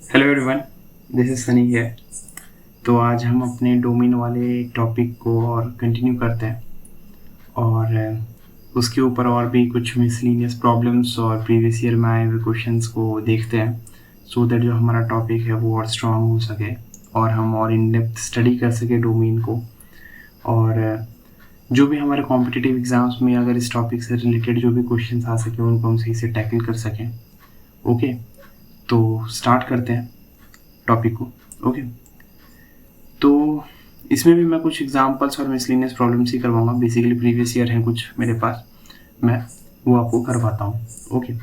Hello everyone, this is Sunny here. तो आज हम अपने डोमेन वाले टॉपिक को और कंटिन्यू करते हैं और उसके ऊपर और भी कुछ मिसलिनियस प्रॉब्लम्स और प्रीवियस ईयर में आए हुए क्वेश्चंस को देखते हैं सो दैट जो हमारा टॉपिक है वो और स्ट्रॉन्ग हो सके और हम और इन डेप्थ स्टडी कर सके डोमेन को। और जो भी हमारे कॉम्पिटिटिव एग्ज़ाम्स में अगर इस टॉपिक से रिलेटेड जो भी क्वेश्चंस आ सके उनको हम सही से टैकल कर सकें। ओके, तो स्टार्ट करते हैं टॉपिक को। ओके, तो इसमें भी मैं कुछ एग्जांपल्स और मिसलिनियस प्रॉब्लम्स ही करवाऊंगा। बेसिकली प्रीवियस ईयर है कुछ मेरे पास, मैं वो आपको करवाता हूँ। ओके,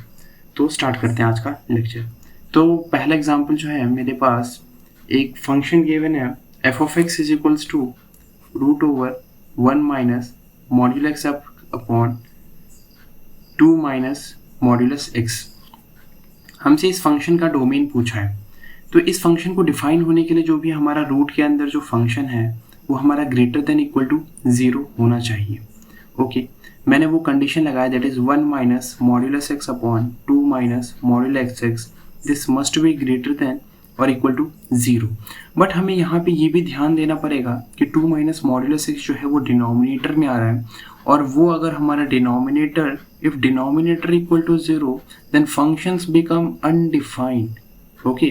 तो स्टार्ट करते हैं आज का लेक्चर। तो पहला एग्जांपल जो है मेरे पास, एक फंक्शन गिवन है f of x is equals to root over 1 minus modulus upon 2 minus modulus x. हमसे इस फंक्शन का डोमेन पूछा है। तो इस फंक्शन को डिफाइन होने के लिए जो भी हमारा रूट के अंदर जो फंक्शन है वो हमारा ग्रेटर देन इक्वल टू 0 होना चाहिए। ओके, मैंने वो कंडीशन लगाया, that is 1 minus modulus x upon 2 minus modulus x, this must be greater then और इक्वल टू 0। बट हमें यहाँ पे ये भी ध्यान देना पड़ेगा कि 2 माइनस मॉड्यूलस एक्स जो है वो डिनोमिनेटर में आ रहा है, और वो अगर हमारा denominator, if denominator equal to 0 then functions become undefined. Okay,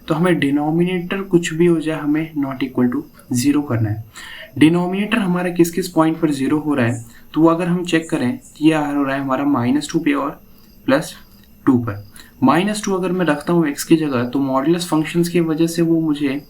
तो हमें डिनोमिनेटर कुछ भी हो जाए हमें नॉट इक्वल टू 0 करना है। डिनोमिनेटर हमारा किस किस पॉइंट पर 0 हो रहा है, तो वो अगर हम चेक करें तो ये हो रहा है हमारा -2 पे और +2 पर। -2 अगर मैं रखता हूँ x की जगह तो मॉड्यूलस फंक्शंस की वजह से वो मुझे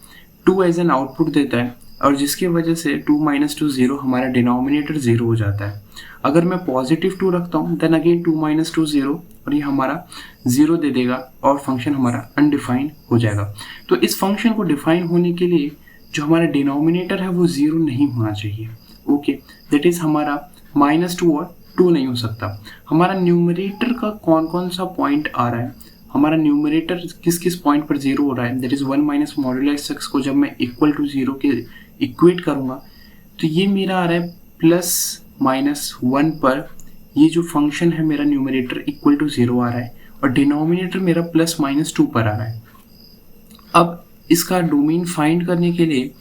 2 एज एन आउटपुट देता है, और जिसकी वजह से 2 - 2 0, हमारा डिनोमिनेटर 0 हो जाता है। अगर मैं +2 रखता हूँ देन अगेन 2 - 2 0, और ये हमारा 0 दे देगा और फंक्शन हमारा अनडिफाइंड हो जाएगा। तो इस फंक्शन को डिफाइन होने के लिए जो हमारा डिनोमिनेटर है वो 0 नहीं होना चाहिए। ओके, दैट इज हमारा -2 और 2 नहीं हो सकता। हमारा न्यूमरेटर का कौन कौन सा पॉइंट आ रहा है, हमारा न्यूमरेटर किस किस पॉइंट पर 0 हो रहा है, that is 1 minus modulus x को जब मैं इक्वल टू 0 के इक्वेट करूँगा तो ये मेरा आ रहा है +-1 पर। ये जो फंक्शन है मेरा न्यूमरेटर इक्वल टू 0 आ रहा है और डिनोमिनेटर मेरा +-2 पर आ रहा है। अब इसका डोमेन फाइंड करने के लिए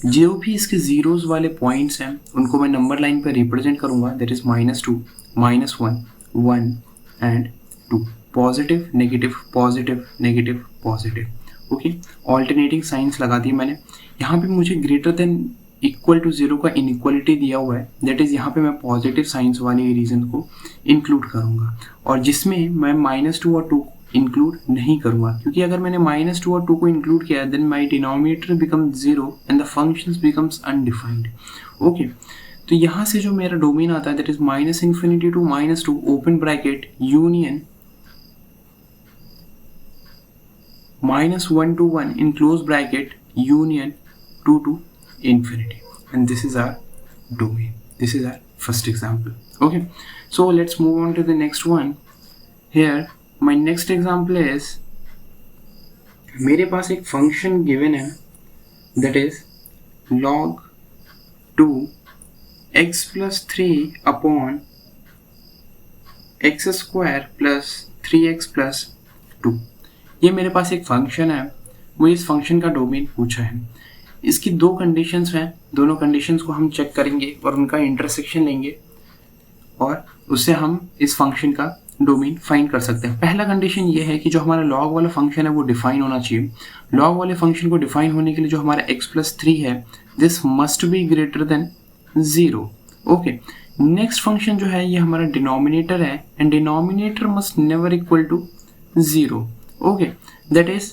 जो भी इसके जीरोस वाले पॉइंट्स हैं उनको मैं नंबर लाइन पर रिप्रेजेंट करूंगा, that is -2, -1, 1 and 2, positive negative positive negative positive. Okay, alternating science लगा दी मैंने। यहाँ पे मुझे ग्रेटर देन इक्वल टू 0 का इनइक्वालिटी दिया हुआ है, दैट इज यहाँ पे मैं पॉजिटिव साइंस वाले रीजन को इंक्लूड करूंगा, और जिसमें मैं -2 और 2 इंक्लूड नहीं करूंगा, क्योंकि अगर मैंने -2 और 2 को इंक्लूड किया then my denominator become 0 and the functions becomes undefined. Okay, तो यहाँ से जो मेरा डोमेन आता है that is -∞ to -2 open bracket union -1 to 1 in close bracket union 2 to infinity, and this is our domain. This is our first example. Okay, so let's move on to the next one. Here my next example is, मेरे पास एक function given है that is log 2 x plus 3 upon x square plus 3x plus 2। ये मेरे पास एक function है, मुझे इस फंक्शन का डोमेन पूछा है। इसकी दो कंडीशंस हैं, दोनों कंडीशंस को हम चेक करेंगे और उनका इंटरसेक्शन लेंगे और उससे हम इस फंक्शन का डोमेन फाइंड कर सकते हैं। पहला कंडीशन ये है कि जो हमारा लॉग वाला फंक्शन है वो डिफाइन होना चाहिए। लॉग वाले फंक्शन को डिफाइन होने के लिए जो हमारा x + 3 है this must be greater than 0। Okay, next function जो है ये हमारा डिनोमिनेटर है and denominator must never equal to 0। Okay, that is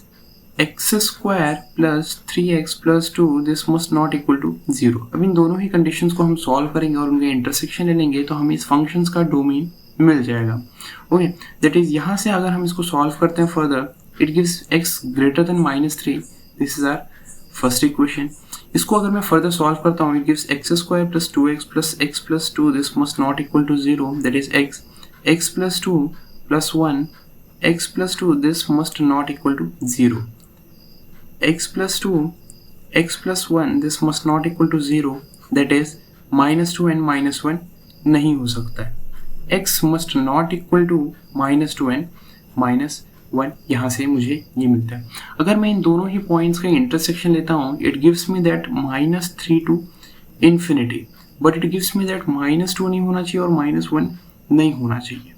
x square plus 3x plus 2 this must not equal to 0। अब इन दोनों ही कंडीशंस को हम सॉल्व करेंगे और उनके इंटरसेक्शन ले लेंगे तो हमें इस फंक्शंस का डोमेन मिल जाएगा। ओके, दैट इज यहाँ से अगर हम इसको सॉल्व करते हैं further, it gives x greater than -3, this is our first equation. इसको अगर मैं फर्दर सॉल्व करता हूँ, it gives x square plus 2x plus x plus 2 this must not equal to 0, that is x plus 2 plus 1 x plus 2 this must not equal to 0, x plus 2 x plus 1 this must not equal to 0, that is -2 and -1 नहीं हो सकता है। x must not equal to -2 and 1, यहाँ से मुझे ये मिलता है। अगर मैं इन दोनों ही पॉइंट्स का इंटरसेक्शन लेता हूँ, it gives me that -3 to infinity, but it gives me that -2 नहीं होना चाहिए और -1 नहीं होना चाहिए।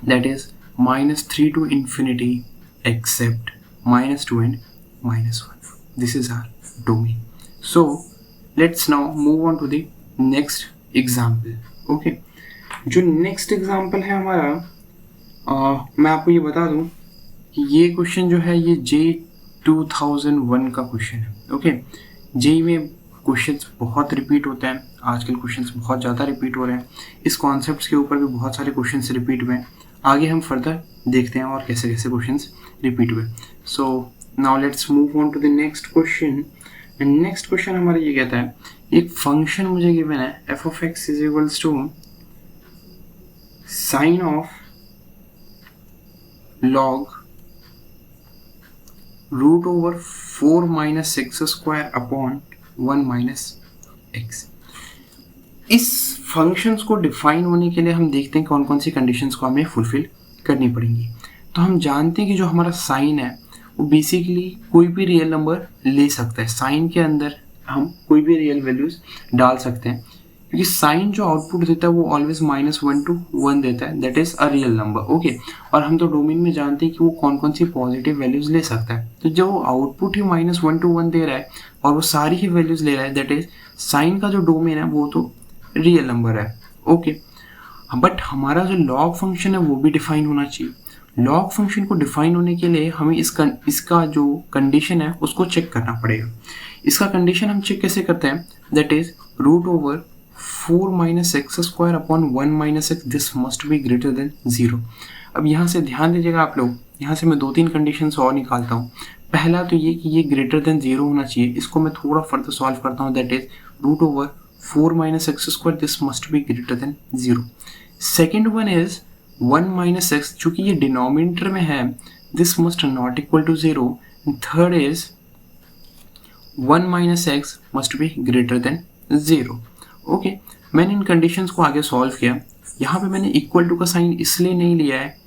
That is -3 to infinity except -2 and -1. This is our domain. So let's now move on to the next example. Okay, जो next example है हमारा, मैं आपको ये बता दूं कि ये क्वेश्चन जो है ये J2001 का क्वेश्चन है। ओके, जे में क्वेश्चंस बहुत रिपीट होते हैं, आजकल क्वेश्चंस बहुत ज़्यादा रिपीट हो रहे हैं, इस कॉन्सेप्ट्स के ऊपर भी बहुत सारे क्वेश्चंस रिपीट हुए हैं। आगे हम फर्दर देखते हैं और कैसे कैसे क्वेश्चंस रिपीट हुए। So now let's move on to the next question. Next question हमारा ये कहता है, एक फंक्शन मुझे गिवन है f of x is equals to sine of log root over 4 minus x square upon 1 minus x. इस functions को define होने के लिए हम देखते हैं कौन कौन सी कंडीशंस को हमें फुलफिल करनी पड़ेंगी। तो हम जानते हैं कि जो हमारा साइन है वो बेसिकली कोई भी रियल नंबर ले सकता है। साइन के अंदर हम कोई भी रियल वैल्यूज डाल सकते हैं, क्योंकि साइन जो आउटपुट देता है वो ऑलवेज -1 to 1 देता है, that is a real number. Okay, और हम तो डोमेन में जानते हैं कि वो कौन कौन सी पॉजिटिव वैल्यूज ले सकता है। तो जो आउटपुट ही -1 to 1 दे रहा है और वो सारी ही वैल्यूज ले रहा है, दैट इज साइन का जो डोमेन है वो तो रियल नंबर है। ओके, बट हमारा जो लॉग फंक्शन है वो भी डिफाइन होना चाहिए। लॉग फंक्शन को डिफाइन होने के लिए हमें इसका जो कंडीशन है उसको चेक करना पड़ेगा। इसका कंडीशन हम चेक कैसे करते हैं, that is root over 4 minus x square upon 1 minus x, this must be greater than 0। अब यहाँ से ध्यान दीजिएगा आप लोग, यहाँ से मैं 2-3 कंडीशन और निकालता हूँ। पहला तो ये कि ये ग्रेटर देन 0 होना चाहिए, इसको मैं थोड़ा फर्दर सॉल्व करता हूँ, that is root over 4 minus x square, this must be greater than 0। Second one is 1 minus x, चूंकि ये डिनोमिनेटर में है, this must not equal to 0। Third is 1 minus x must be greater than 0। Okay, मैंने इन conditions को आगे solve किया। यहाँ पे मैंने इक्वल टू का साइन इसलिए नहीं लिया है,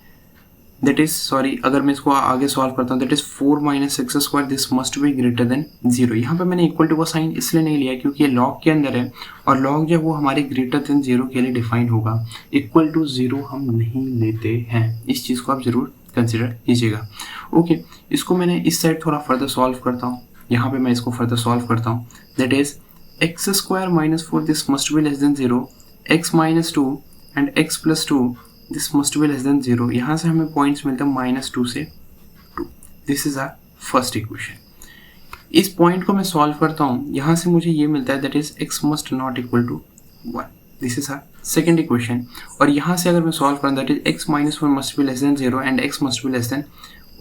दैट इज सॉरी, अगर मैं इसको आगे सॉल्व करता हूँ, that is 4 minus x square, this must be greater than 0। यहाँ पे मैंने इक्वल टू का साइन इसलिए नहीं लिया क्योंकि ये लॉग के अंदर है और लॉग जो है वो हमारे ग्रेटर देन 0 के लिए डिफाइन होगा। इक्वल टू 0 हम नहीं लेते हैं, इस चीज़ को आप जरूर कंसिडर कीजिएगा। ओके, इसको मैंने इस साइड थोड़ा फर्दर सॉल्व करता हूँ। यहाँ पे मैं इसको फर्दर सॉल्व करता हूँ, that is x square minus 4, this must be less than 0, x minus 2 and x plus 2, this must be less than 0। यहाँ से हमें पॉइंट्स मिलते हैं -2 से 2। This is our first equation. इस पॉइंट को मैं सॉल्व करता हूँ, यहाँ से मुझे ये मिलता है, that is x must not equal to 1। This is our second equation. और यहाँ से अगर मैं सॉल्व करूँ, that is x minus 1 must be less than 0 and x must be less than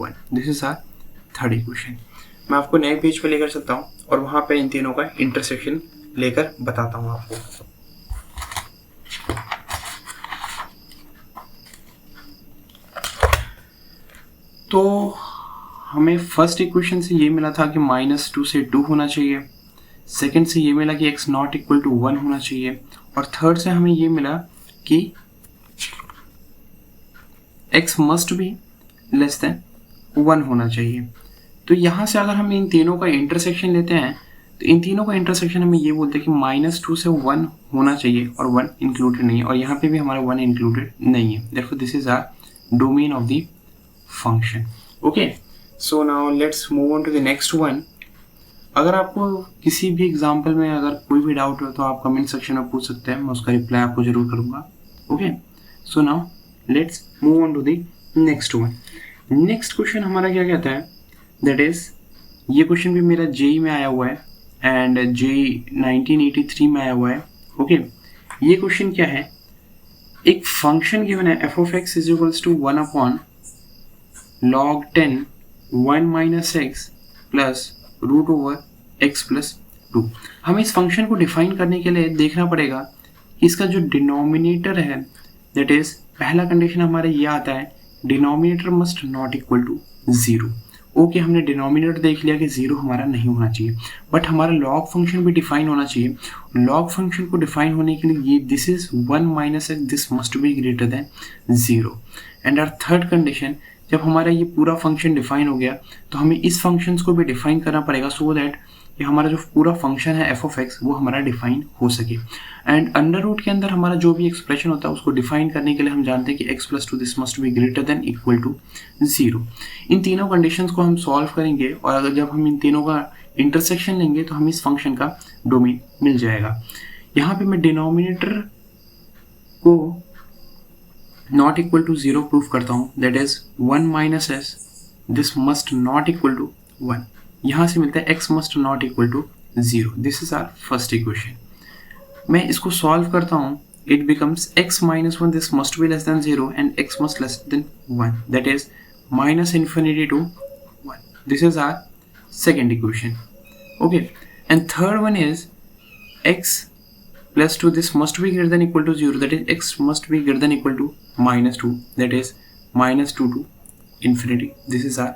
1। This is our third equation. मैं आपको नए page पे लेकर चलता हूँ और वहाँ पे इन तीनों का इंटरसेक्शन लेकर बताता हूँ आपको। तो हमें फर्स्ट इक्वेशन से ये मिला था कि -2 से 2 होना चाहिए, सेकंड से ये मिला कि x नॉट इक्वल टू 1 होना चाहिए, और थर्ड से हमें ये मिला कि x must be less than 1 होना चाहिए। तो यहाँ से अगर हम इन तीनों का इंटरसेक्शन लेते हैं, तो इन तीनों का इंटरसेक्शन हमें ये बोलते हैं कि -2 से 1 होना चाहिए और 1 इंक्लूडेड नहीं है, और यहाँ पे भी हमारा 1 इंक्लूडेड नहीं है। Therefore this is our domain of the function. Okay, so now let's move on to the next one. अगर आपको किसी भी एग्जांपल में अगर कोई भी डाउट हो तो आप कमेंट सेक्शन में पूछ सकते हैं, मैं उसका रिप्लाई आपको जरूर करूँगा। Okay, so now let's move on to the next one. Next question हमारा क्या कहता है, दैट इज, ये क्वेश्चन भी मेरा जेई में आया हुआ है एंड जेई 1983 में आया हुआ है। ओके, ये क्वेश्चन क्या है, एक फंक्शन गिवन है f of x is equals to 1 upon log 10 1 minus x plus root over x plus 2। हमें इस फंक्शन को डिफाइन करने के लिए देखना पड़ेगा कि इसका जो डिनोमिनेटर है, दैट इज पहला कंडीशन हमारा ये आता है, denominator must not equal to 0। Okay, हमने डिनोमिनेटर देख लिया कि 0 हमारा नहीं होना चाहिए, बट हमारा लॉग फंक्शन भी डिफाइन होना चाहिए। लॉग फंक्शन को डिफाइन होने के लिए ये this is 1 minus x, this must be greater than 0। And our third condition, जब हमारा ये पूरा फंक्शन डिफाइन हो गया तो हमें इस फंक्शंस को भी डिफाइन करना पड़ेगा सो दैट ये हमारा जो पूरा फंक्शन है एफ ऑफ एक्स वो हमारा डिफाइन हो सके। एंड अंडर रूट के अंदर हमारा जो भी एक्सप्रेशन होता है उसको डिफाइन करने के लिए हम जानते हैं कि x plus two this must be greater than equal to 0। इन तीनों कंडीशंस को हम सॉल्व करेंगे और अगर जब हम इन तीनों का इंटरसेक्शन लेंगे तो हमें इस फंक्शन का डोमेन मिल जाएगा। यहाँ पे मैं डिनोमिनेटर को नॉट इक्वल टू 0 प्रूफ करता हूँ, that is 1 minus s this must not equal to 1। यहाँ से मिलता है x must not equal to 0। This is our first equation. मैं इसको सॉल्व करता हूँ, it becomes x minus 1 this must be less than 0 and x must less than 1, that is minus infinity to 1। This is our second equation. Okay, and third one is x plus 2 this must be greater than equal to 0, that is x must be greater than equal to minus 2, that is minus 2 to infinity. This is our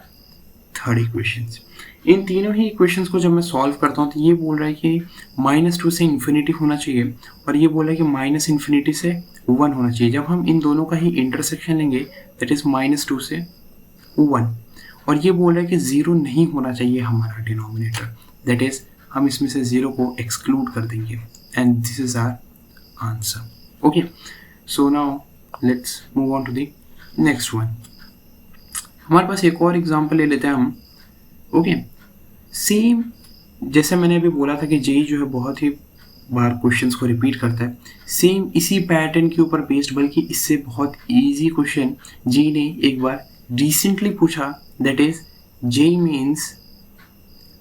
third equations. इन तीनों ही equations को जब मैं solve करता हूँ तो ये बोल रहा है कि -2 से इन्फिनिटी होना चाहिए और ये बोल रहा है कि माइनस इन्फिनिटी से 1 होना चाहिए। जब हम इन दोनों का ही इंटरसेक्शन लेंगे दैट इज -2 से 1 और ये बोल रहा है कि 0 नहीं होना चाहिए हमारा डिनोमिनेटर, दैट इज हम इसमें से 0 को एक्सक्लूड कर देंगे and this is our answer. Okay, so now let's move on to the next one. हमारे पास एक और एग्जांपल ले लेते हैं हम। ओके, सेम जैसे मैंने अभी बोला था कि जेई जो है बहुत ही बार क्वेश्चंस को रिपीट करता है, सेम इसी पैटर्न के ऊपर बेस्ड बल्कि इससे बहुत इजी क्वेश्चन जेई ने एक बार रिसेंटली पूछा, दैट इज जेई मेंस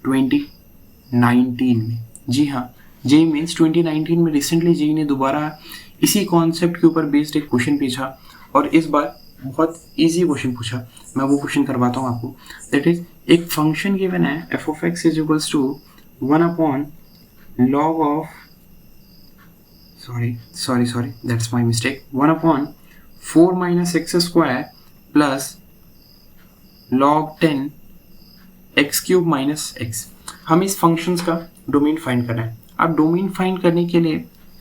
2019 में। जी हाँ, जेई मेंस 2019 में रिसेंटली जेई ने दोबारा इसी कॉन्सेप्ट के ऊपर बेस्ड एक क्वेश्चन पूछा और इस बार बहुत इजी क्वेश्चन पूछा। मैं वो क्वेश्चन करवाता हूँ आपको, दैट इज एक फंक्शन गिवन है f of x is equals to 1 upon log of sorry that's my mistake 1 upon 4 minus x square plus log 10 x cube minus x. हम इस फंक्शंस का डोमेन फाइंड कर रहे हैं। आप डोमेन फाइंड करने के लिए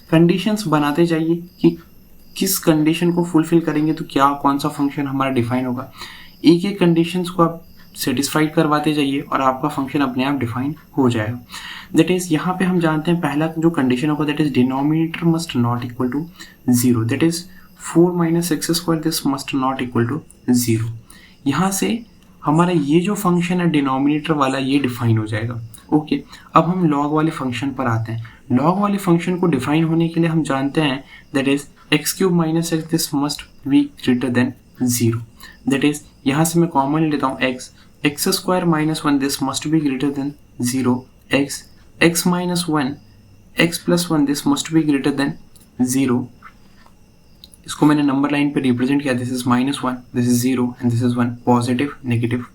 कंडीशंस बनाते जाइए कि किस कंडीशन को फुलफिल करेंगे तो क्या कौन सा फंक्शन हमारा डिफाइन होगा। एक एक कंडीशंस को आप सेटिस्फाइड करवाते जाइए और आपका फंक्शन अपने आप डिफाइन हो जाएगा। दैट इज यहाँ पे हम जानते हैं पहला जो कंडीशन होगा that is denominator must not equal to 0, that is 4 minus x square this must not equal to 0। यहाँ से हमारा ये जो फंक्शन है डिनोमिनेटर वाला ये डिफाइन हो जाएगा। ओके, अब हम लॉग वाले फंक्शन पर आते हैं। लॉग वाले फंक्शन को डिफाइन होने के लिए हम जानते हैं that is x cube minus x this must be greater than 0, that is यहाँ से मैं कॉमन लेता हूँ x square minus 1 this must be greater than 0, x minus 1 x plus 1 this must be greater than 0। इसको मैंने number line पे represent किया, this is -1, this is 0 and this is 1, positive negative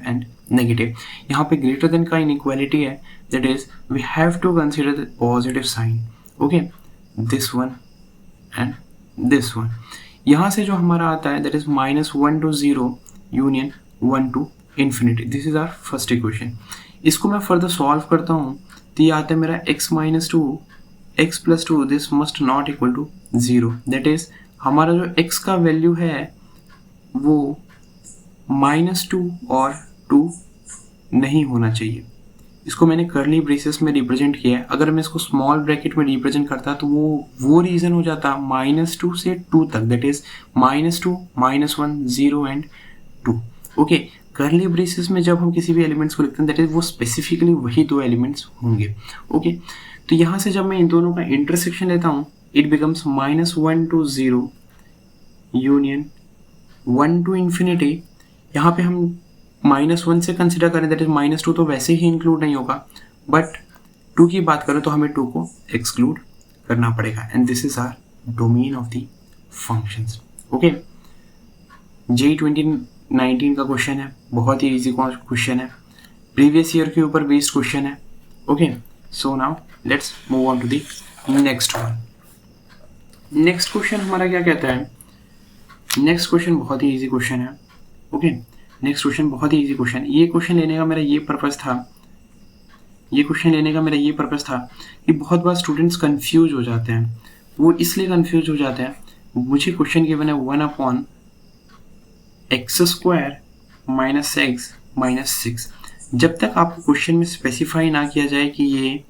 and negative. यहाँ पे greater than का inequality है, that is we have to consider the positive sign. Okay, this one and this one. यहाँ से जो हमारा आता है that is -1 to 0 union 1 to infinity। This is our first equation. इसको मैं फर्दर सॉल्व करता हूँ तो ये आता है मेरा x minus 2 x plus 2 this must not equal to 0, that is हमारा जो x का वैल्यू है वो -2 और 2 नहीं होना चाहिए। इसको मैंने कर्ली ब्रेसेस में रिप्रेजेंट किया है। अगर मैं इसको स्मॉल ब्रैकेट में रिप्रेजेंट करता तो वो रीजन हो जाता -2 से 2 तक, that is -2 -1 0 and 2। Okay, curly braces में जब हम किसी भी एलिमेंट्स को लिखते हैं दैट इज वो स्पेसिफिकली वही दो एलिमेंट्स होंगे। ओके, तो यहाँ से जब मैं इन दोनों का इंटरसेक्शन लेता हूँ it becomes -1 to 0 union 1 to infinity। यहाँ पे हम -1 से कंसिडर करें दैट इज -2 तो वैसे ही इंक्लूड नहीं होगा, बट 2 की बात करें तो हमें 2 को एक्सक्लूड करना पड़ेगा and this is our domain of the functions. Okay, JEE 2019 का क्वेश्चन है, बहुत ही इजी क्वेश्चन है, प्रीवियस ईयर के ऊपर बेस्ड क्वेश्चन है। Okay, so now let's move on to the next one. Next question हमारा क्या कहता है? नेक्स्ट क्वेश्चन बहुत ही इजी क्वेश्चन है। ओके, नेक्स्ट क्वेश्चन बहुत ही इजी क्वेश्चन। ये क्वेश्चन लेने का मेरा ये पर्पस था कि बहुत बार स्टूडेंट्स कंफ्यूज हो जाते हैं। वो इसलिए कंफ्यूज हो जाते हैं, मुझे क्वेश्चन गिवन है 1 upon x square minus x minus 6। जब तक आपको क्वेश्चन में स्पेसिफाई ना किया जाए कि ये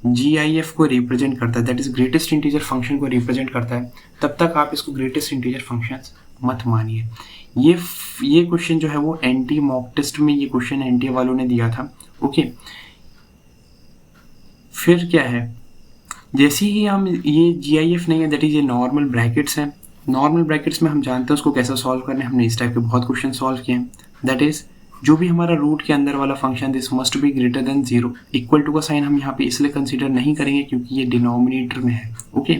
GIF को रिप्रेजेंट करता है, that is greatest integer function को रिप्रेजेंट करता है, तब तक आप इसको ग्रेटेस्ट इंटीजर फंक्शन मत मानिए। ये क्वेश्चन जो है वो एनटी मॉक टेस्ट में ये क्वेश्चन एनटी वालों ने दिया था। ओके, फिर क्या है, जैसे ही हम ये GIF नहीं है, दैट इज ये नॉर्मल ब्रैकेट्स हैं। नॉर्मल ब्रैकेट्स में हम जानते हैं उसको कैसे सॉल्व करना है, हमने इस टाइप के बहुत क्वेश्चन सॉल्व किए हैं। दैट इज जो भी हमारा रूट के अंदर वाला function this must be greater than 0। Equal to का साइन हम यहाँ पे इसलिए कंसीडर नहीं करेंगे क्योंकि ये डिनोमिनेटर में है। ओके,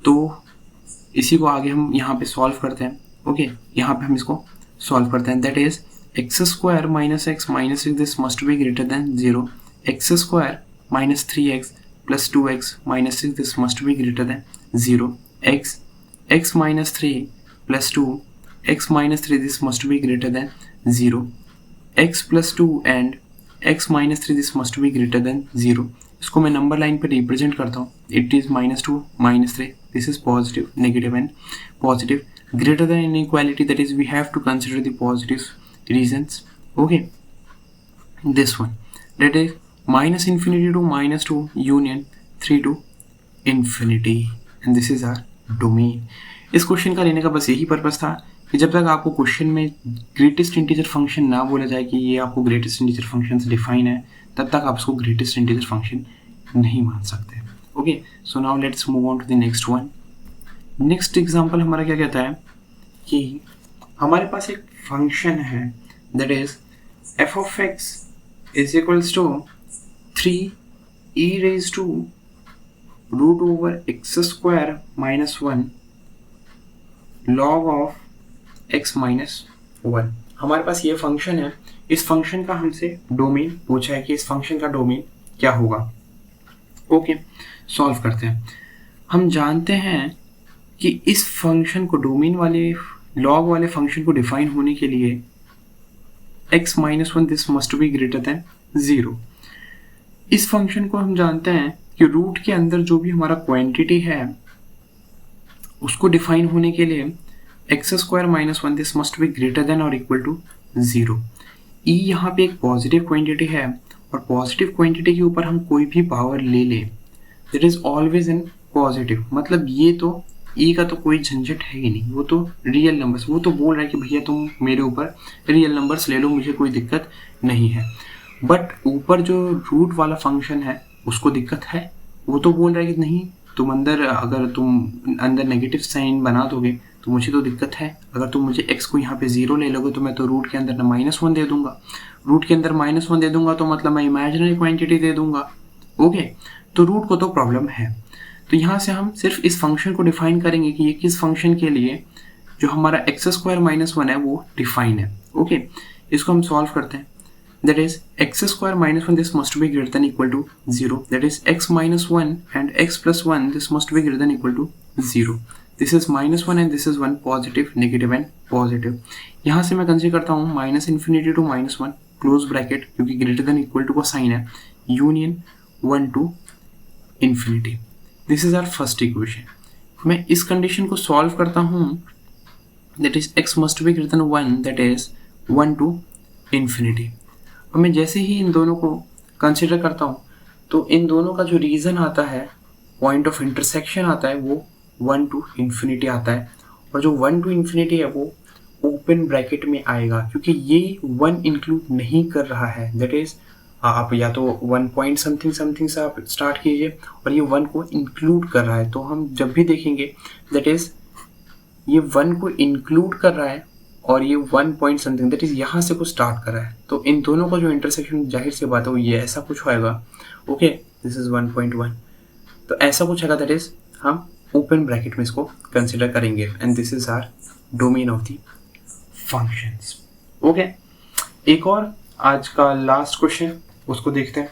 तो इसी को आगे हम यहाँ पे सॉल्व करते हैं। ओके, यहाँ पे हम इसको सॉल्व करते हैं। That is x square minus x minus 6 this must be greater than 0। X square minus 3x plus 2x minus 6 this must be greater than 0। x minus 3 plus 2 x minus 3 this must be greater than 0। x plus 2 and x minus 3 this must be greater than 0। इसको मैं number line पे represent करता हूँ। It is -2 -3, this is positive, negative and positive. Greater than inequality, that is we have to consider the positive regions. Okay, this one that is minus infinity to -2 union 3 to infinity, and this is our domain। इस question का लेने का बस यही purpose था कि जब तक आपको क्वेश्चन में ग्रेटेस्ट इंटीजर फंक्शन ना बोला जाए कि ये आपको ग्रेटेस्ट इंटीजर फंक्शन से डिफाइन है, तब तक आप उसको ग्रेटेस्ट इंटीजर फंक्शन नहीं मान सकते। Okay, so now let's move on to the next one. Next example हमारा क्या कहता है कि हमारे पास एक फंक्शन है that is f of x is equals to 3 e raised to root over x square minus 1 log of x minus 1। हमारे पास ये फंक्शन है। इस फंक्शन का हमसे डोमेन पूछा है कि इस फंक्शन का डोमेन क्या होगा। ओके, सॉल्व करते हैं। हम जानते हैं कि इस फंक्शन को डोमेन वाले लॉग वाले फंक्शन को डिफाइन होने के लिए x minus 1 this must be greater than 0। इस फंक्शन को हम जानते हैं कि रूट के अंदर जो भी हमारा क्वांटिटी है उसको डिफाइन होने के लिए x square minus 1 this must be greater then और इक्वल टू 0। ई यहाँ पे एक पॉजिटिव क्वांटिटी है और पॉजिटिव क्वांटिटी के ऊपर हम कोई भी पावर ले लें that is always in positive. मतलब ये तो ई का तो कोई झंझट है ही नहीं, वो तो रियल नंबर्स, वो तो बोल रहा है कि भैया तुम मेरे ऊपर रियल नंबर्स ले लो, मुझे कोई दिक्कत नहीं है। बट ऊपर जो रूट वाला फंक्शन है उसको दिक्कत है। वो तो बोल रहा है कि नहीं, तुम अंदर अगर तुम अंदर नेगेटिव साइन बना दोगे तो मुझे तो दिक्कत है। अगर तुम मुझे x को यहाँ पे 0 ले लोगे तो मैं तो रूट के अंदर -1 दे दूंगा। रूट के अंदर -1 दे दूंगा तो मतलब मैं इमेजिनरी क्वांटिटी दे दूंगा। ओके, तो रूट को तो प्रॉब्लम है। तो यहाँ से हम सिर्फ इस फंक्शन को डिफाइन करेंगे कि ये किस फंक्शन के लिए जो हमारा x स्क्वायर -1 है वो डिफाइन है। ओके, इसको हम सॉल्व करते हैं। That is x square minus 1 this must be greater than equal to 0. That is x minus 1 and x plus 1 this must be greater than equal to 0. This is -1 and this is 1, positive, negative and positive. यहाँ से मैं consider करता हूँ minus infinity to -1 close bracket, क्योंकि greater than equal to का sign है, union 1 to infinity. This is our first equation. मैं इस कंडीशन को सॉल्व करता हूँ, that is x must be greater than 1, that is 1 to infinity. और मैं जैसे ही इन दोनों को कंसिडर करता हूँ तो इन दोनों का जो रीज़न आता है, पॉइंट ऑफ इंटरसेक्शन आता है, वो 1 to infinity आता है। और जो 1 to infinity है वो ओपन ब्रैकेट में आएगा क्योंकि ये 1 इंक्लूड नहीं कर रहा है। दैट इज आप या तो 1 पॉइंट समथिंग समथिंग से आप स्टार्ट कीजिए और ये 1 को इंक्लूड कर रहा है। तो हम जब भी देखेंगे दैट इज ये 1 को इंक्लूड कर रहा है और ये 1 पॉइंट समथिंग दैट इज यहाँ से कुछ स्टार्ट कर रहा है। तो इन दोनों का जो इंटरसेक्शन जाहिर सी बात है वो ये ऐसा कुछ होएगा। ओके, दिस इज 1.1, तो ऐसा कुछ है दैट इज हम ओपन ब्रैकेट में इसको कंसिडर करेंगे and this is our domain of the functions. Okay, एक और आज का लास्ट क्वेश्चन उसको देखते हैं।